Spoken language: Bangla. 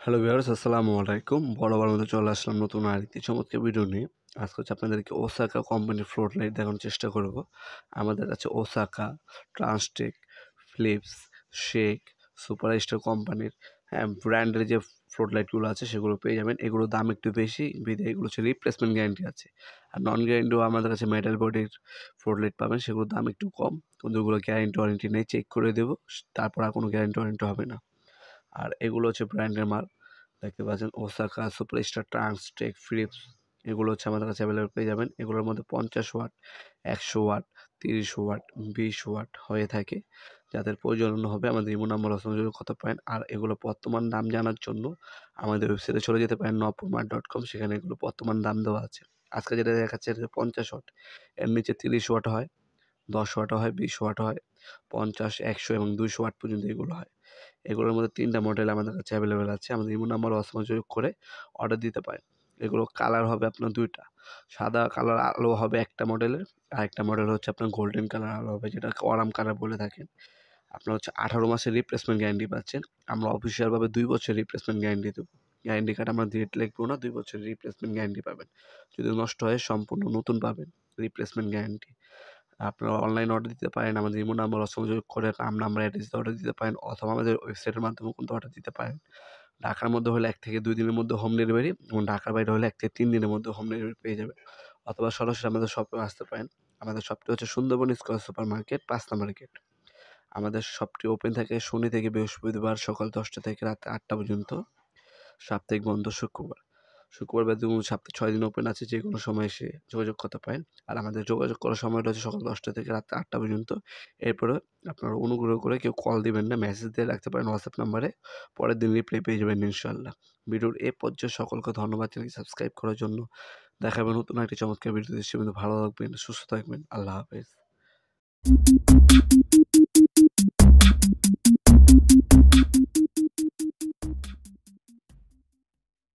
হ্যালো ভিউয়ার্স, আসসালামু আলাইকুম। বরাবর মতো চলে আসলাম নতুন আরেকটি চমৎকার ভিডিও নিয়ে। আজকে আপনাদেরকে ওসাকা কোম্পানির ফ্লোর লাইট দেখানোর চেষ্টা করব। আমাদের কাছে ওসাকা, ট্রান্সটেক, ফিলিপস, শেক, সুপার স্টার কোম্পানির ব্র্যান্ডের যে ফ্লোর লাইটগুলো আছে সেগুলো পেয়ে যাবেন। এগুলোর দাম একটু বেশি, বিধায় এগুলো হচ্ছে রিপ্লেসমেন্ট গ্যারান্টি আছে। আর নন গ্যারান্টিও আমাদের কাছে মেটাল বডির ফ্লোর লাইট পাবেন, সেগুলোর দাম একটু কম। কিন্তু ওগুলো গ্যারান্টি ওয়ারেন্টি নেই, চেক করে দেবো, তারপর আর কোনো গ্যারান্টি ওয়ারেন্টি হবে না। আর এগুলো হচ্ছে ব্র্যান্ডের মাল। দেখতে পাচ্ছেন ওসাকা, সুপারস্টার, ট্রান্সটেক, ফিলিপস, এগুলো হচ্ছে আমাদের কাছে অ্যাভেলেবল পেয়ে যাবেন। এগুলোর মধ্যে 50 ওয়াট, 100 ওয়াট, 30 ওয়াট, 20 ওয়াট হয়ে থাকে। যাদের প্রয়োজন হবে আমাদের ইমো নাম্বার সংযোগ করতে পারেন। আর এগুলো বর্তমান দাম জানার জন্য আমাদের ওয়েবসাইটে চলে যেতে পারেন nopurmart.com, সেখানে এগুলো বর্তমান দাম দেওয়া আছে। আজকে যেটা দেখাচ্ছে এটা 50 ওয়াট, এর নিচে 30 ওয়াট হয়, 10 ওয়াটও হয়, 20 ওয়াট হয়, 50, 100 এবং 200 ওয়াট পর্যন্ত এগুলো হয়। এগুলোর মধ্যে 3টা মডেল আমাদের কাছে অ্যাভেলেবেল আছে। আমাদের ইমো নাম্বার সংযোগ করে অর্ডার দিতে পারেন। এগুলো কালার হবে আপনার 2টা। সাদা কালার আলো হবে একটা মডেলের, আরেকটা মডেল হচ্ছে আপনার গোল্ডেন কালার আলো হবে, যেটাকে অরাম কালার বলে থাকেন। আপনার হচ্ছে 18 মাসের রিপ্লেসমেন্ট গ্যারান্টি পাচ্ছেন। আমরা অফিসিয়ালভাবে 2 বছরের রিপ্লেসমেন্ট গ্যারান্টি দেবো। গ্যারান্টি কার্ড আমরা ডিরেক্ট লিখবো না, 2 বছরের রিপ্লেসমেন্ট গ্যারান্টি পাবেন। যদি নষ্ট হয় সম্পূর্ণ নতুন পাবেন রিপ্লেসমেন্ট গ্যারান্টি। আপনারা অনলাইন অর্ডার দিতে পারেন, আমাদের ইমো নাম্বার সংযোগ করে নাম, নাম্বার, অ্যাড্রেসে অর্ডার দিতে পারেন, অথবা আমাদের ওয়েবসাইটের মাধ্যমেও কিন্তু অর্ডার দিতে পারেন। ঢাকার মধ্যে হলে 1 থেকে 2 দিনের মধ্যে হোম ডেলিভারি, এবং ঢাকার বাইরে হলে 1 থেকে 3 দিনের মধ্যে হোম ডেলিভারি পেয়ে যাবেন। অথবা সরাসরি আমাদের শপেও আসতে পারেন। আমাদের শপটি হচ্ছে Sundarban square super market, 5 number gate. আমাদের শপটি ওপেন থাকে শনি থেকে বৃহস্পতিবার সকাল 10টা থেকে রাত 8টা পর্যন্ত। সাপ্তাহিক বন্ধ শুক্রবার। শুক্রবার বাদে সপ্তাহে 6 দিন ওপেন আছে, যেকোনো সময় এসে যোগাযোগ করতে পারেন। আর আমাদের যোগাযোগ করার সময়টা হচ্ছে সকাল 10টা থেকে রাত 8টা পর্যন্ত। এরপরে আপনারা অনুগ্রহ করে কেউ কল দিবেন না, মেসেজ দিয়ে রাখতে পারেন হোয়াটসঅ্যাপ নাম্বারে। পরের দিন রিপ্লাই পেয়ে যাবেন ইনশাআল্লাহ। ভিডিওর এ পর্যায়ে সকলকে ধন্যবাদ জানাই সাবস্ক্রাইব করার জন্য। দেখা হবে নতুন একটি চমৎকার ভিডিওতে। সে পর্যন্ত ভালো থাকবেন, সুস্থ থাকবেন। আল্লাহ হাফেজ।